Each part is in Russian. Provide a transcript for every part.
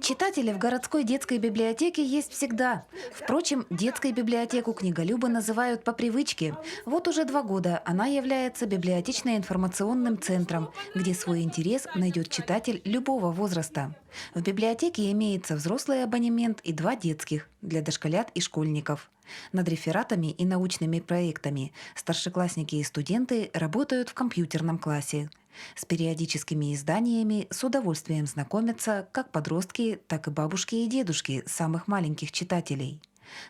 Читатели в городской детской библиотеке есть всегда. Впрочем, детской библиотеку книголюбы называют по привычке. Вот уже 2 года она является библиотечно-информационным центром, где свой интерес найдет читатель любого возраста. В библиотеке имеется взрослый абонемент и 2 детских для дошколят и школьников. Над рефератами и научными проектами старшеклассники и студенты работают в компьютерном классе. С периодическими изданиями с удовольствием знакомятся как подростки, так и бабушки и дедушки самых маленьких читателей.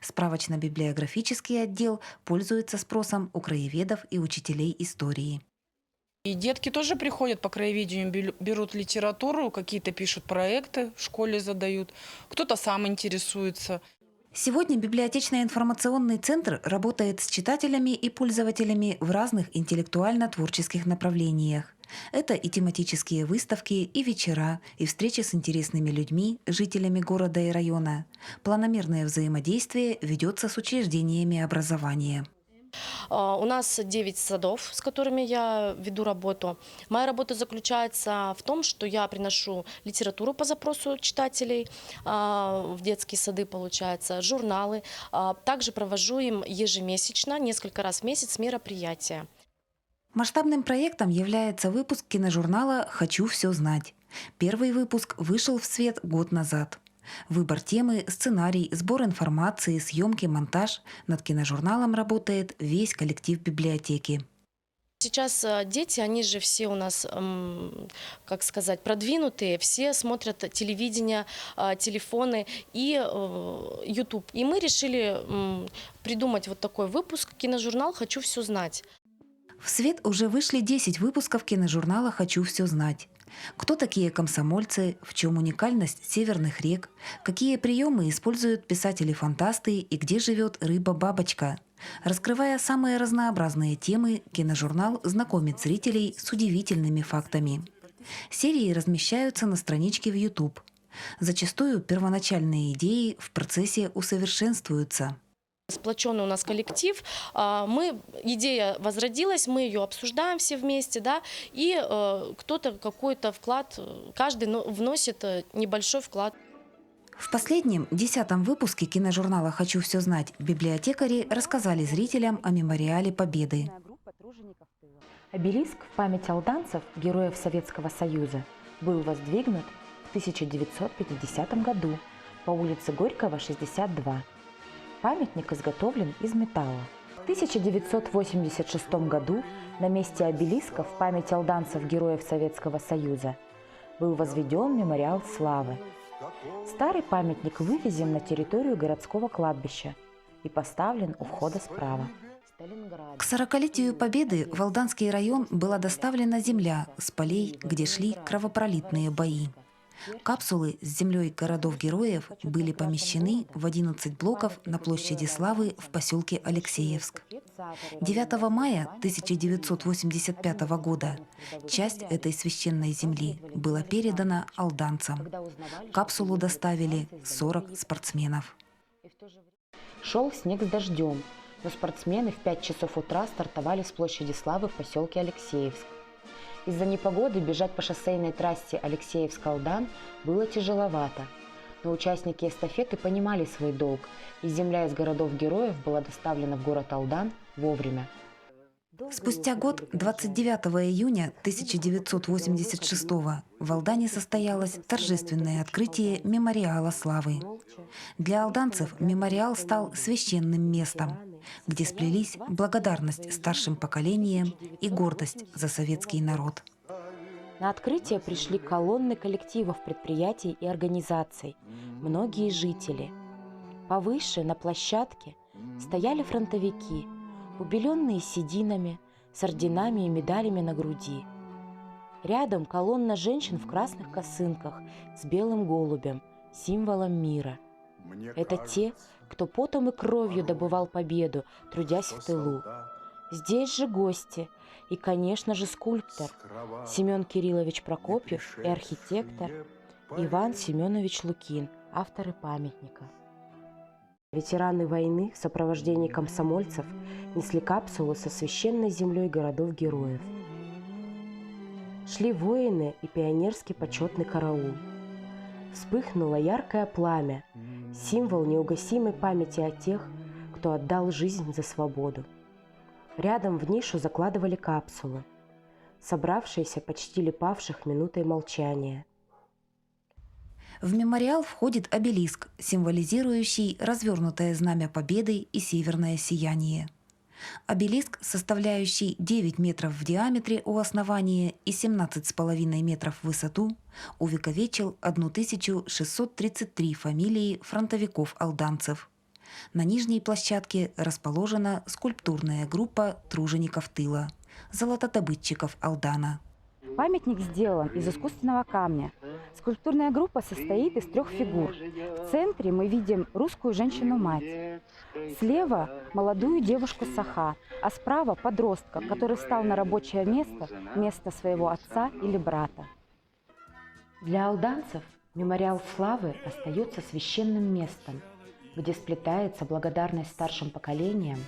Справочно-библиографический отдел пользуется спросом у краеведов и учителей истории. И детки тоже приходят по краеведению, берут литературу, какие-то пишут проекты, в школе задают, кто-то сам интересуется. Сегодня библиотечно-информационный центр работает с читателями и пользователями в разных интеллектуально-творческих направлениях. Это и тематические выставки, и вечера, и встречи с интересными людьми, жителями города и района. Планомерное взаимодействие ведется с учреждениями образования. У нас 9 садов, с которыми я веду работу. Моя работа заключается в том, что я приношу литературу по запросу читателей в детские сады, получается, журналы. Также провожу им ежемесячно, несколько раз в месяц мероприятия. Масштабным проектом является выпуск киножурнала «Хочу все знать». Первый выпуск вышел в свет год назад. Выбор темы, сценарий, сбор информации, съемки, монтаж. Над киножурналом работает весь коллектив библиотеки. Сейчас дети, они же все у нас, как сказать, продвинутые, все смотрят телевидение, телефоны и YouTube. И мы решили придумать вот такой выпуск, киножурнал «Хочу все знать». В свет уже вышли 10 выпусков киножурнала «Хочу все знать». Кто такие комсомольцы, в чем уникальность северных рек, какие приемы используют писатели-фантасты и где живет рыба-бабочка. Раскрывая самые разнообразные темы, киножурнал знакомит зрителей с удивительными фактами. Серии размещаются на страничке в YouTube. Зачастую первоначальные идеи в процессе усовершенствуются. Сплоченный у нас коллектив, идея возродилась, мы ее обсуждаем все вместе, да, и кто-то какой-то вклад, каждый вносит небольшой вклад. В последнем, 10-м выпуске киножурнала «Хочу все знать» библиотекари рассказали зрителям о мемориале Победы. Обелиск в память алданцев, героев Советского Союза, был воздвигнут в 1950 году по улице Горького, 62. Памятник изготовлен из металла. В 1986 году на месте обелиска в память алданцев, героев Советского Союза, был возведен мемориал славы. Старый памятник вывезен на территорию городского кладбища и поставлен у входа справа. К 40-летию Победы в Алданский район была доставлена земля с полей, где шли кровопролитные бои. Капсулы с землей городов-героев были помещены в 11 блоков на площади Славы в поселке Алексеевск. 9 мая 1985 года часть этой священной земли была передана алданцам. Капсулу доставили 40 спортсменов. Шел снег с дождем, но спортсмены в 5 часов утра стартовали с площади Славы в поселке Алексеевск. Из-за непогоды бежать по шоссейной трассе Алексеевск-Алдан было тяжеловато, но участники эстафеты понимали свой долг, и земля из городов-героев была доставлена в город Алдан вовремя. Спустя год, 29 июня 1986 в Алдане состоялось торжественное открытие мемориала славы. Для алданцев мемориал стал священным местом, где сплелись благодарность старшим поколениям и гордость за советский народ. На открытие пришли колонны коллективов предприятий и организаций, многие жители. Повыше, на площадке, стояли фронтовики, убеленные сединами, с орденами и медалями на груди. Рядом колонна женщин в красных косынках с белым голубем, символом мира. Это те, кто потом и кровью добывал победу, трудясь в тылу. Здесь же гости и, конечно же, скульптор Семен Кириллович Прокопьев и архитектор Иван Семенович Лукин, авторы памятника. Ветераны войны в сопровождении комсомольцев несли капсулу со священной землей городов-героев. Шли воины и пионерский почетный караул. вспыхнуло яркое пламя, символ неугасимой памяти о тех, кто отдал жизнь за свободу. Рядом в нишу закладывали капсулы, собравшиеся почтили павших минутой молчания. В мемориал входит обелиск, символизирующий развернутое знамя Победы и северное сияние. Обелиск, составляющий 9 метров в диаметре у основания и 17,5 метров в высоту, увековечил 1633 фамилии фронтовиков-алданцев. На нижней площадке расположена скульптурная группа тружеников тыла, золотодобытчиков Алдана. Памятник сделан из искусственного камня. Скульптурная группа состоит из 3 фигур. В центре мы видим русскую женщину-мать. Слева – молодую девушку Саха, а справа – подростка, который встал на рабочее место вместо своего отца или брата. Для алданцев мемориал славы остается священным местом, где сплетается благодарность старшим поколениям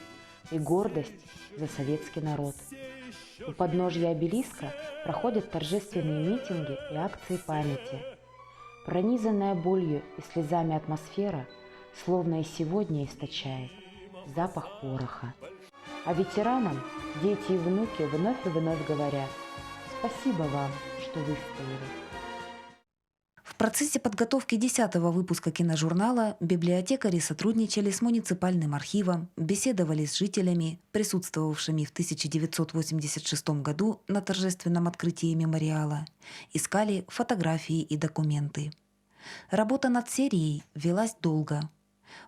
и гордость за советский народ. У подножья обелиска проходят торжественные митинги и акции памяти. Пронизанная болью и слезами атмосфера словно и сегодня источает запах пороха. А ветеранам дети и внуки вновь и вновь говорят: «Спасибо вам, что выстояли». В процессе подготовки 10-го выпуска киножурнала библиотекари сотрудничали с муниципальным архивом, беседовали с жителями, присутствовавшими в 1986 году на торжественном открытии мемориала, искали фотографии и документы. Работа над серией велась долго.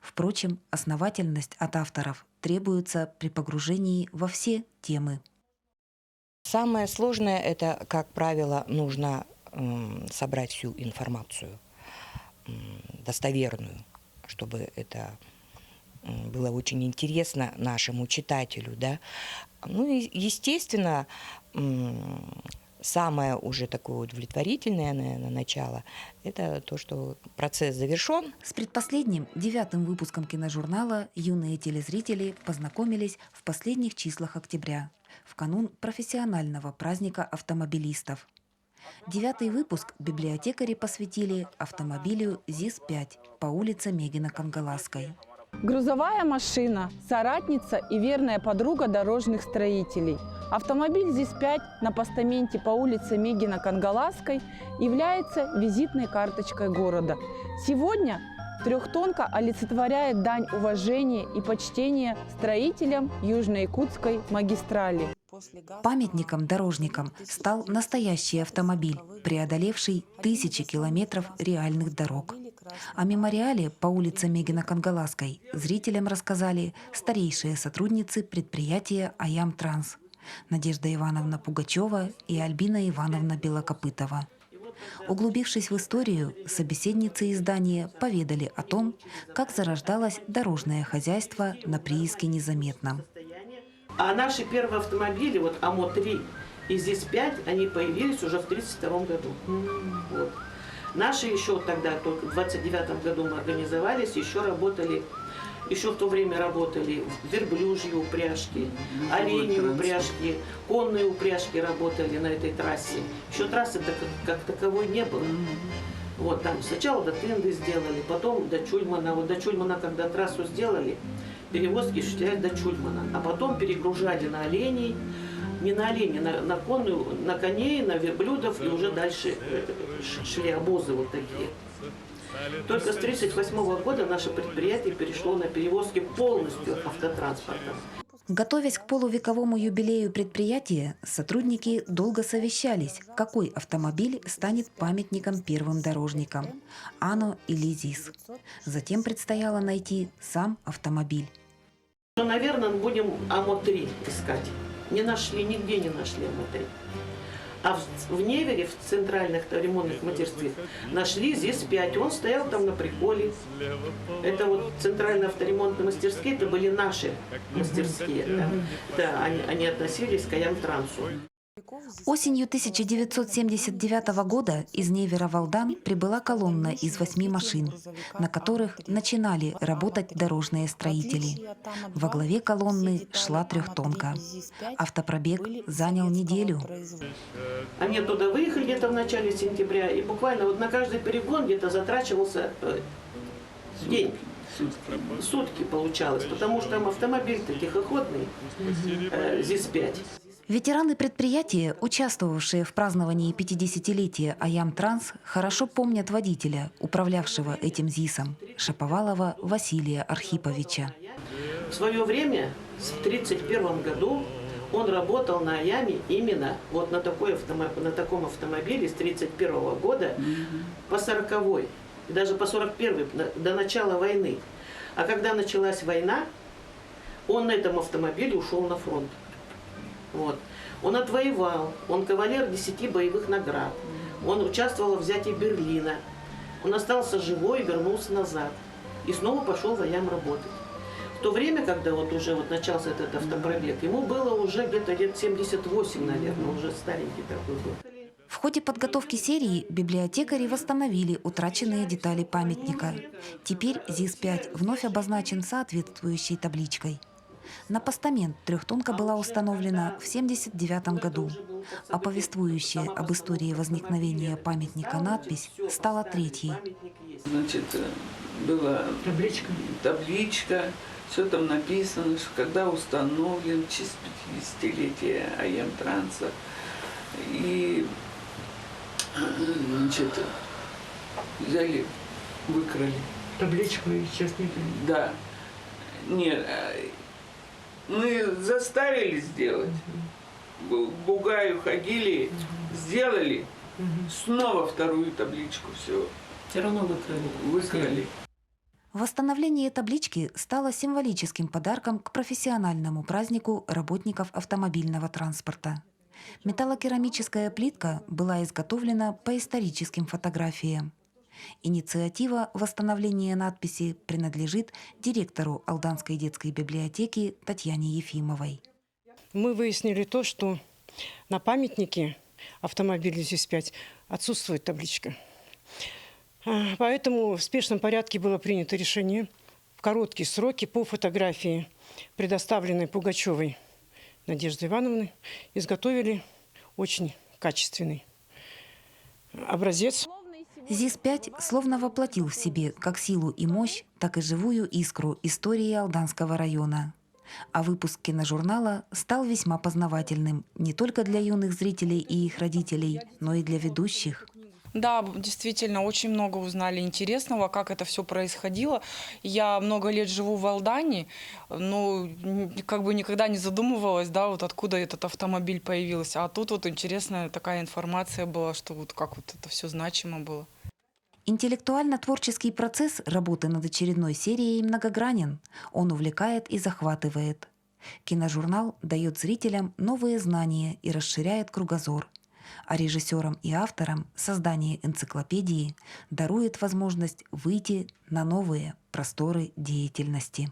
Впрочем, основательность от авторов требуется при погружении во все темы. Самое сложное – это, как правило, нужно собрать всю информацию достоверную, чтобы это было очень интересно нашему читателю, да. Ну и, естественно, самое уже такое удовлетворительное, наверное, начало – это то, что процесс завершен. С предпоследним, 9-м выпуском киножурнала юные телезрители познакомились в последних числах октября, в канун профессионального праздника автомобилистов. 9-й выпуск библиотекари посвятили автомобилю ЗИС-5 по улице Мегина-Кангаласской. Грузовая машина, соратница и верная подруга дорожных строителей. Автомобиль ЗИС-5 на постаменте по улице Мегина-Кангаласской является визитной карточкой города. Сегодня трехтонка олицетворяет дань уважения и почтения строителям Южно-Якутской магистрали. Памятником дорожникам стал настоящий автомобиль, преодолевший тысячи километров реальных дорог. О мемориале по улице Мегина-Кангаласской зрителям рассказали старейшие сотрудницы предприятия «Аям-Транс» Надежда Ивановна Пугачева и Альбина Ивановна Белокопытова. Углубившись в историю, собеседницы издания поведали о том, как зарождалось дорожное хозяйство на прииске Незаметном. А наши первые автомобили, вот АМО-3 и ЗИС-5, они появились уже в 1932 году. Вот. Наши еще тогда, только в 1929 году мы организовались, еще работали, еще в то время работали верблюжьи упряжки, оленьи упряжки, конные упряжки работали на этой трассе. Еще трассы как таковой не было. Вот там сначала до Тынды сделали, потом до Чульмана. Вот до Чульмана, когда трассу сделали, перевозки шли до Чульмана, а потом перегружали на оленей, не на оленей, на конную, на коней, на верблюдов, и уже дальше шли обозы вот такие. Только с 1938 года наше предприятие перешло на перевозки полностью автотранспортом. Готовясь к полувековому юбилею предприятия, сотрудники долго совещались, какой автомобиль станет памятником первым дорожникам – АНО или ЗИС. Затем предстояло найти сам автомобиль. Наверное, будем АМО-3 искать. Не нашли, нигде не нашли АМО-3. А в Невере, в центральных ремонтных мастерских, нашли ЗИС-5. Он стоял там на приколе. Это вот центральные авторемонтные мастерские, это были наши мастерские. Да, они относились к Аям-Трансу. Осенью 1979 года из Невера в Алдан прибыла колонна из 8 машин, на которых начинали работать дорожные строители. Во главе колонны шла трехтонка. Автопробег занял неделю. Они оттуда выехали где-то в начале сентября, и буквально вот на каждый перегон где-то затрачивался день. Сутки получалось, потому что там автомобиль-то тихоходный, ЗИС-5. Ветераны предприятия, участвовавшие в праздновании 50-летия Аям-Транс, хорошо помнят водителя, управлявшего этим ЗИСом, Шаповалова Василия Архиповича. В свое время, в 1931 году, он работал на Аяме именно вот на таком автомобиле с 1931 года по 40-й, и даже по 41-й, до начала войны. А когда началась война, он на этом автомобиле ушел на фронт. Вот. Он отвоевал, он кавалер 10 боевых наград, он участвовал в взятии Берлина, он остался живой и вернулся назад, и снова пошел в Аям работать. В то время, когда вот уже вот начался этот автопробег, ему было уже где-то лет 78, наверное, уже старенький такой был. В ходе подготовки серии библиотекари восстановили утраченные детали памятника. Теперь ЗИС-5 вновь обозначен соответствующей табличкой. На постамент трехтонка была установлена в 1979 году, а повествующая об истории возникновения памятника надпись стала третьей. Значит, была табличка, все там написано, что когда установлен в честь 50-летия Аям-Транса. И, значит, взяли, выкрали. Табличку и сейчас не понимаю. Да. Нет, мы заставили сделать. В Бугаю ходили, сделали, снова вторую табличку, все равно выкрали. Восстановление таблички стало символическим подарком к профессиональному празднику работников автомобильного транспорта. Металлокерамическая плитка была изготовлена по историческим фотографиям. Инициатива восстановления надписи принадлежит директору Алданской детской библиотеки Татьяне Ефимовой. Мы выяснили то, что на памятнике автомобиля ЗИС-5 отсутствует табличка. Поэтому в спешном порядке было принято решение в короткие сроки по фотографии, предоставленной Пугачевой Надеждой Ивановной, изготовили очень качественный образец. ЗИС-5 словно воплотил в себе как силу и мощь, так и живую искру истории Алданского района. А выпуск киножурнала стал весьма познавательным не только для юных зрителей и их родителей, но и для ведущих. Да, действительно, очень много узнали интересного, как это все происходило. Я много лет живу в Алдане, но как бы никогда не задумывалась, да, вот откуда этот автомобиль появился. А тут вот интересная такая информация была, что вот как вот это все значимо было. Интеллектуально-творческий процесс работы над очередной серией многогранен. Он увлекает и захватывает. Киножурнал дает зрителям новые знания и расширяет кругозор. А режиссерам и авторам создание энциклопедии дарует возможность выйти на новые просторы деятельности.